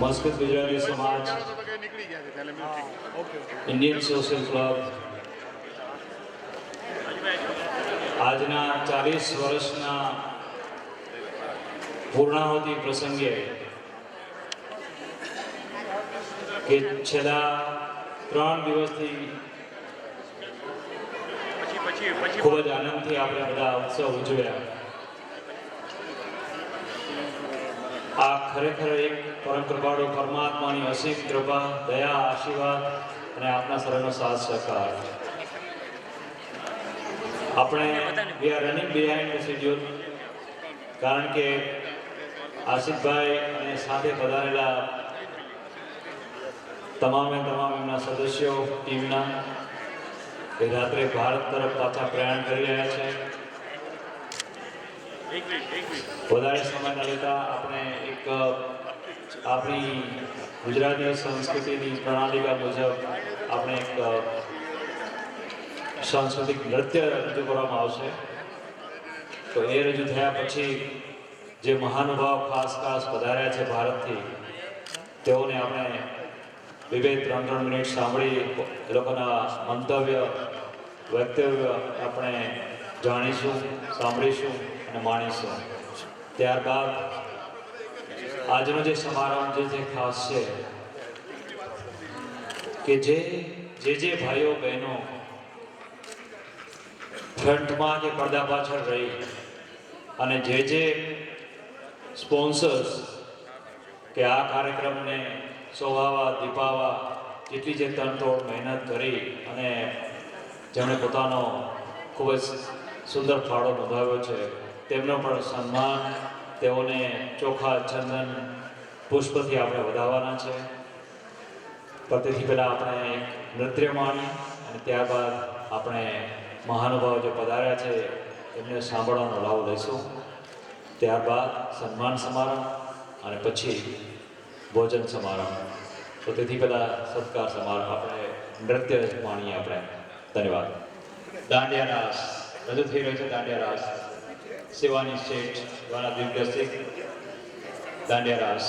સંસ્કૃત ગુજરાતી સમાજ, Indian social club આજના 40 વર્ષના પૂર્ણાહુતિ પ્રસંગે કે છેલ્લા 3 દિવસથી ખૂબ જ આનંદથી આપણે બધા ઉત્સવ ઉજવ્યા. આ ખરેખર એક પરમ કૃપાળુ પરમાત્માની અસીમ કૃપા, દયા, આશીર્વાદ અને આપના સર્વનો સાથ સહકાર. આપણે we are running behind the schedule, કારણ કે આશિષભાઈ અને સાથે પધારેલા તમામ એમના સદસ્યો ટીમના એ રાત્રે ભારત તરફ પાછા પ્રયાણ કરી રહ્યા છે. વધારે સમય ન લેતા આપણે એક આપણી ગુજરાતી સંસ્કૃતિની પ્રણાલિકા મુજબ આપણે એક સાંસ્કૃતિક નૃત્ય રજૂ કરવામાં આવશે. તો એ રજૂ થયા પછી જે મહાનુભાવ ખાસ પધાર્યા છે ભારતથી, તેઓને આપણે 2-3 મિનિટ સાંભળી એ લોકોના મંતવ્ય, વક્તવ્ય આપણે જાણીશું, સાંભળીશું અને માણીશું. ત્યારબાદ આજનો જે સમારંભ જે ખાસ છે કે જે ભાઈઓ બહેનો ફ્રન્ટમાં કે પડદા પાછળ રહી અને જે સ્પોન્સર્સ કે આ કાર્યક્રમને શોભાવા, દીપાવા જેટલી જે તનતોડ મહેનત કરી અને જેમણે પોતાનો ખૂબ જ સુંદર ફાળો નોંધાવ્યો છે, તેમનો પણ સન્માન, તેઓને ચોખા, ચંદન, પુષ્પથી આપણે વધાવવાના છે. પણ તેથી પહેલાં આપણે એક નૃત્ય માણી અને ત્યારબાદ આપણે મહાનુભાવ જે પધાર્યા છે એમને સાંભળવાનો લાભ લઈશું. ત્યારબાદ સન્માન સમારંભ અને પછી ભોજન સમારંભ. તો તેથી પહેલાં સત્કાર સમારંભ આપણે નૃત્ય માણીએ આપણે. ધન્યવાદ. દાંડિયા રાસ રજૂ થઈ રહ્યો છે. દાંડિયા રાસ શિવાની શેઠ દ્વારા દિગ્દર્શિત દાંડિયા રાસ.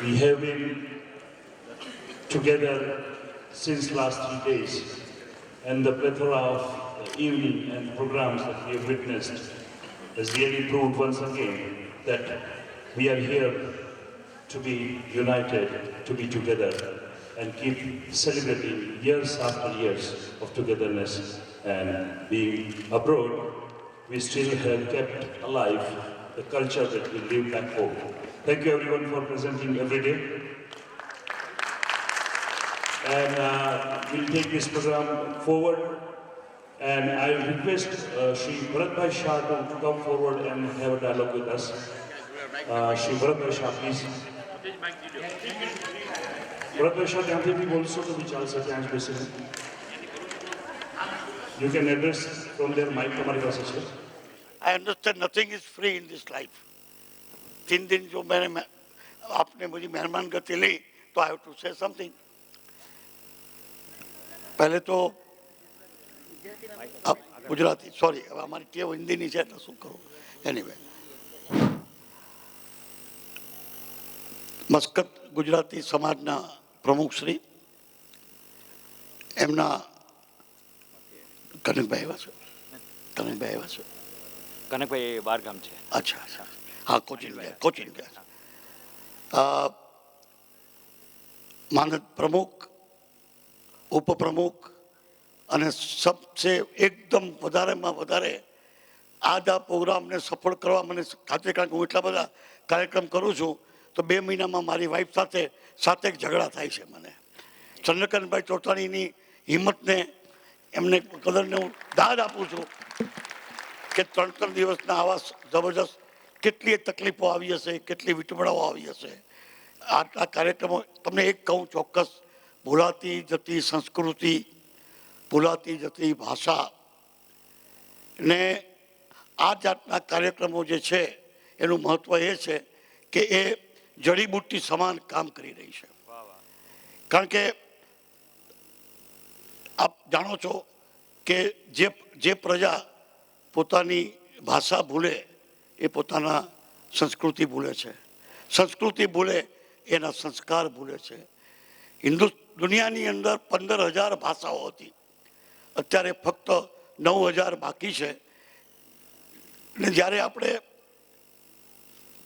We have been together since last 3 days, and the plethora of the evening and programs that we have witnessed has really proved once again that we are here to be united, to be together, and keep celebrating years after years of togetherness. And being abroad, we still have kept alive the culture that we live back home. Thank you everyone for presenting every day. And we'll take this program forward. And I request Shri Bharatbhai Shah to come forward and have a dialogue with us. Shri Bharatbhai Shah, please. Bharatbhai Shah, ત્યાંથી બી બોલશો તો બી ચાલશે ત્યાં જ બેસીને. You can address from their mic, તમારી પાસે છે. I understand nothing is free in this life. 3 दिन जो मैंने आपने मुझे मेहमान गति ली तो I have to say something. पहले तो गुजराती सॉरी अब हमारी टेव हिंदी नहीं है तो શું કરું એનીવે મસ્કત ગુજરાતી સમાજના પ્રમુખ શ્રી એમના કનકભાઈ આવ્યા છે કનકભાઈ બાર ગામ છે. અચ્છા અચ્છા હા કોચિંગ ગયા માનદ પ્રમુખ ઉપપ્રમુખ અને સબસે એકદમ વધારેમાં વધારે આ પ્રોગ્રામને સફળ કરવા મને ખાતરી, કારણ કે હું એટલા બધા કાર્યક્રમ કરું છું તો 2 મહિનામાં મારી વાઈફ સાથે 7 ઝઘડા થાય છે. મને ચંદ્રકાંતભાઈ ચોટાણીની હિંમતને એમને કદરને હું દાદ આપું છું કે 3 દિવસના આવા જબરજસ્ત કેટલી તકલીફો આવી હશે, કેટલી વિટમણાઓ આવી હશે. આ કાર્યક્રમો તમને એક કહું ચોક્કસ, ભૂલાતી જતી સંસ્કૃતિ, ભૂલાતી જતી ભાષા ને આ જાતના કાર્યક્રમો જે છે એનું મહત્ત્વ એ છે કે એ જડીબુટ્ટી સમાન કામ કરી રહી છે. કારણ કે આપ જાણો છો કે જે પ્રજા પોતાની ભાષા ભૂલે એ પોતાના સંસ્કૃતિ ભૂલે છે, સંસ્કૃતિ ભૂલે એના સંસ્કાર ભૂલે છે. દુનિયાની અંદર 15,000 ભાષાઓ હતી, અત્યારે ફક્ત 9,000 બાકી છે. ને જ્યારે આપણે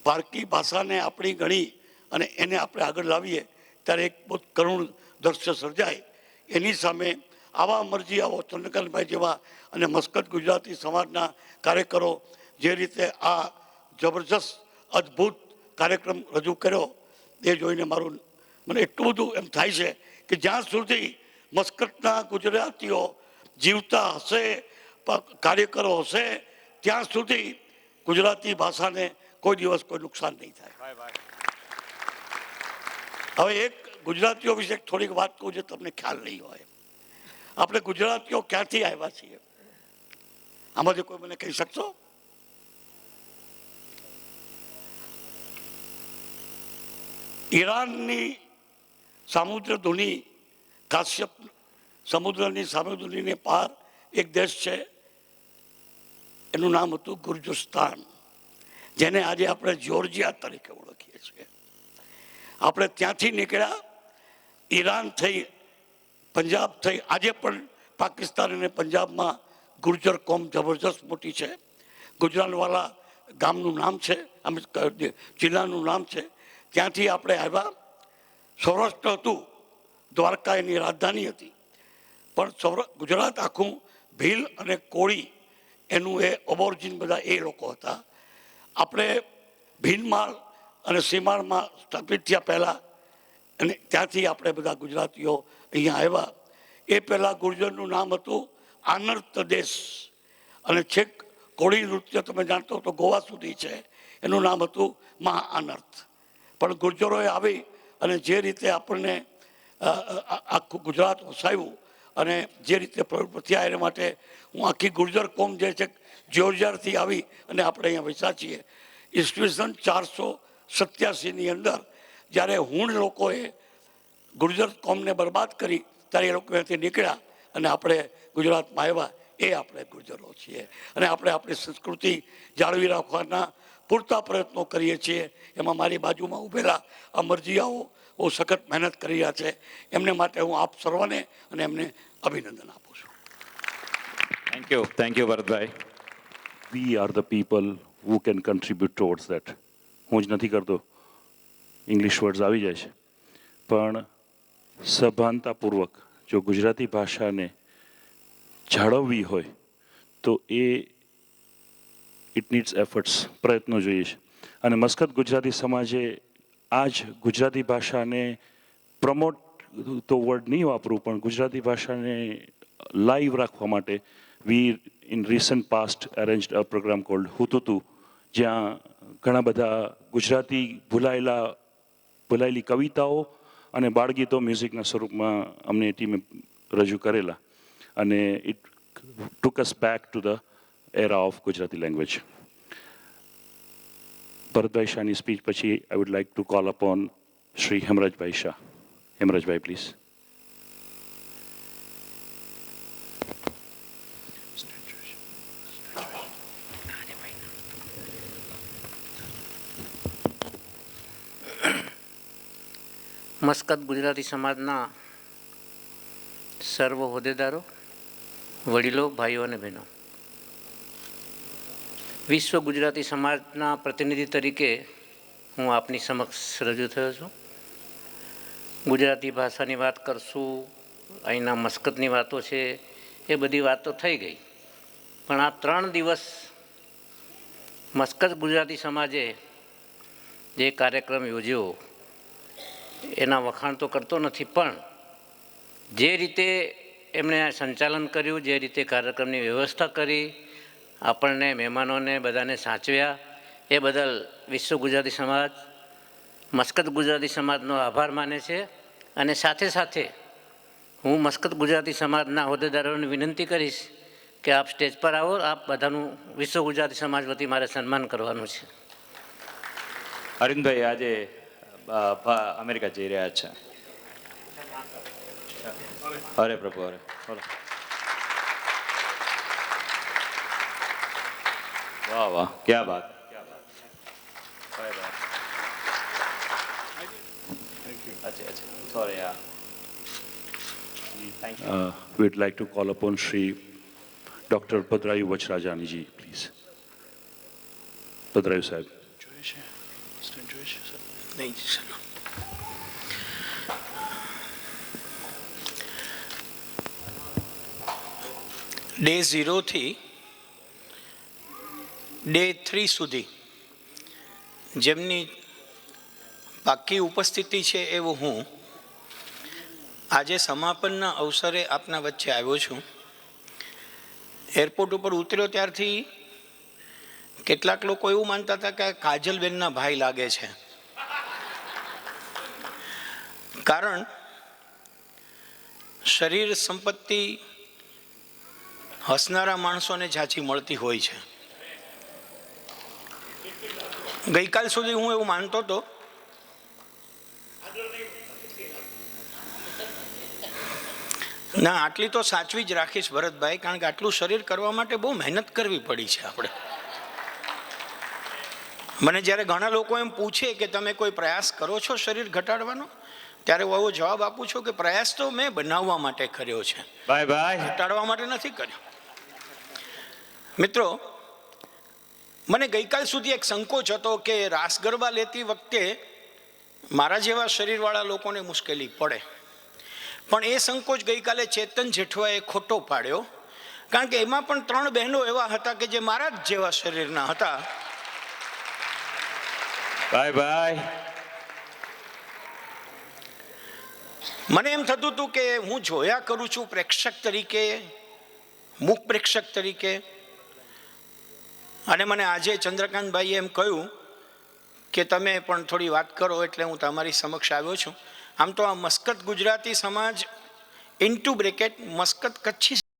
પારકી ભાષાને આપણી ગણી અને એને આપણે આગળ લાવીએ ત્યારે એક બહુ કરુણ દ્રશ્ય સર્જાય. એની સામે આવા મરજી આવો ચંદ્રકાંતભાઈ જેવા અને મસ્કત ગુજરાતી સમાજના કાર્યકરો જે રીતે આ જબરજસ્ત અદ્ભુત કાર્યક્રમ રજૂ કર્યો એ જોઈને મને એટલું બધું એમ થાય છે કે જ્યાં સુધી મસ્કતના ગુજરાતીઓ જીવતા હશે, કાર્યકરો હશે, ત્યાં સુધી ગુજરાતી ભાષાને કોઈ દિવસ કોઈ નુકસાન નહીં થાય. હવે એક ગુજરાતીઓ વિશે થોડીક વાત કહું જે તમને ખ્યાલ નહીં હોય. આપણે ગુજરાતીઓ ક્યાંથી આવ્યા છીએ આમાંથી કોઈ મને કહી શકશો? ઈરાનની સામુદ્રધુની કાશ્યપ સમુદ્રની સામુદ્રની પાર એક દેશ છે, એનું નામ હતું ગુર્જિસ્તાન, જેને આજે આપણે જ્યોર્જિયા તરીકે ઓળખીએ છીએ. આપણે ત્યાંથી નીકળ્યા, ઈરાન થઈ, પંજાબ થઈ, આજે પણ પાકિસ્તાન અને પંજાબમાં ગુર્જર કોમ જબરજસ્ત મોટી છે. ગુજરાનવાલા ગામનું નામ છે, જિલ્લાનું નામ છે. ત્યાંથી આપણે આવ્યા. સૌરાષ્ટ્ર હતું, દ્વારકા એની રાજધાની હતી, પણ ગુજરાત આખું ભીલ અને કોળી એનું એ ઓબોર્જિન બધા એ લોકો હતા. આપણે ભીલમાળ અને સીમાળમાં સ્થાપિત થયા પહેલાં, અને ત્યાંથી આપણે બધા ગુજરાતીઓ અહીંયા આવ્યા. એ પહેલાં ગુર્જરનું નામ હતું આનર્ત દેશ, અને છેક કોળી નૃત્ય તમે જાણતો તો ગોવા સુધી છે, એનું નામ હતું મહા આનર્ત. પણ ગુર્જરોએ આવી અને જે રીતે આપણને આખું ગુજરાત વસાવ્યું અને જે રીતે પ્રવૃત્તિ થયા એના માટે હું આખી ગુર્જર કોમ જે છે જ્યોર્જિયાથી આવી અને આપણે અહીંયા વસ્યા છીએ. ઈસવીસન 487ની અંદર જ્યારે હુણ લોકોએ ગુર્જર કોમને બરબાદ કરી ત્યારે એ લોકો ત્યાંથી નીકળ્યા અને આપણે ગુજરાતમાં આવ્યા. એ આપણે ગુર્જરો છીએ અને આપણે આપણી સંસ્કૃતિ જાળવી રાખવાના પૂરતા પ્રયત્નો કરીએ છીએ. એમાં મારી બાજુમાં ઊભેલા અમરજીયાઓ બહુ સખત મહેનત કરી રહ્યા છે. એમને માટે હું આપ સર્વને અને એમને અભિનંદન આપું છું. Thank you Bharatbhai. We are the people who can contribute towards that. હું જ નથી કરતો, ઇંગ્લિશ વર્ડ્સ આવી જાય છે, પણ સભાનતાપૂર્વક જો ગુજરાતી ભાષાને જાળવવી હોય તો ઇટ નીડ્સ એફર્ટ્સ, પ્રયત્નો જોઈએ છે. અને મસ્કત ગુજરાતી સમાજે આ જ ગુજરાતી ભાષાને પ્રમોટ તો વર્ડ નહીં વાપરું, પણ ગુજરાતી ભાષાને લાઈવ રાખવા માટે we in recent past arranged a program called Hututu, જ્યાં ઘણા બધા ગુજરાતી ભૂલાયેલી કવિતાઓ અને બાળગીતો મ્યુઝિકના સ્વરૂપમાં અમને ટીમે રજૂ કરેલા, અને it took us back to the era of Gujarati language. Bharatbhai શાહની સ્પીચ પછી I would like to call upon Shri Hemrajbhai Shah. Hemrajbhai, please. Muscat Gujarati સમાજના સર્વ હોદ્દેદારો, વડીલો, ભાઈઓ અને બહેનો, વિશ્વ ગુજરાતી સમાજના પ્રતિનિધિ તરીકે હું આપની સમક્ષ રજૂ થયો છું. ગુજરાતી ભાષાની વાત કરશું, અહીંના મસ્કતની વાતો છે, એ બધી વાતો થઈ ગઈ. પણ આ 3 દિવસ મસ્કત ગુજરાતી સમાજે જે કાર્યક્રમ યોજ્યો એના વખાણ તો કરતો નથી, પણ જે રીતે એમણે સંચાલન કર્યું, જે રીતે કાર્યક્રમની વ્યવસ્થા કરી, આપણને મહેમાનોને બધાને સાચવ્યા, એ બદલ વિશ્વ ગુજરાતી સમાજ, મસ્કત ગુજરાતી સમાજનો આભાર માને છે. અને સાથે સાથે હું મસ્કત ગુજરાતી સમાજના હોદ્દેદારોને વિનંતી કરીશ કે આપ સ્ટેજ પર આવો. આપ બધાનું વિશ્વ ગુજરાતી સમાજ વતી મારે સન્માન કરવાનું છે. અરવિંદભાઈ આજે અમેરિકા જઈ રહ્યા છે. અરે પ્રભુ, અરે બોલો. વાહ વાહ, ક્યા બાત. સોરી યાર. We'd like to call upon Shri Dr. Padrayu Vachrajani ji, please. Padrayu Sahib. Day 0 થી ડે 3 સુધી જેમની પાકી ઉપસ્થિતિ છે એવું હું આજે સમાપનના અવસરે આપના વચ્ચે આવ્યો છું. એરપોર્ટ ઉપર ઉતર્યો ત્યારથી કેટલાક લોકો એવું માનતા હતા કે કાજલબેનના ભાઈ લાગે છે, કારણ શરીર સંપત્તિ હસનારા માણસોને ઝાંચી મળતી હોય છે. ગઈકાલ સુધી હું એવું માનતો હતો ના, આટલી તો સાચવી જ રાખીશ ભરતભાઈ, કારણ કે આટલું શરીર કરવા માટે બહુ મહેનત કરવી પડી છે આપણે. મને જ્યારે ઘણા લોકો એમ પૂછે કે તમે કોઈ પ્રયાસ કરો છો શરીર ઘટાડવાનો, ત્યારે હું એવો જવાબ આપું છું કે પ્રયાસ તો મેં બનાવવા માટે કર્યો છે, બાય બાય, ઘટાડવા માટે નથી કર્યો. મિત્રો, મને ગઈકાલ સુધી એક સંકોચ હતો કે રાસ ગરબા લેતી વખતે મારા જેવા શરીરવાળા લોકોને મુશ્કેલી પડે, પણ એ સંકોચ ગઈકાલે ચેતન જેઠવાએ ખોટો પાડ્યો, કારણ કે એમાં પણ 3 બહેનો એવા હતા કે જે મારા જ જેવા શરીરના હતા. Bye bye. મને એમ થતું હતું કે હું જોયા કરું છું પ્રેક્ષક તરીકે, મુખ પ્રેક્ષક તરીકે, અને મને આજે ચંદ્રકાંતભાઈએ એમ કહ્યું કે તમે પણ થોડી વાત કરો, એટલે હું તમારી સમક્ષ આવ્યો છું. આમ તો આ મસ્કત ગુજરાતી સમાજ * મસ્કત કચ્છી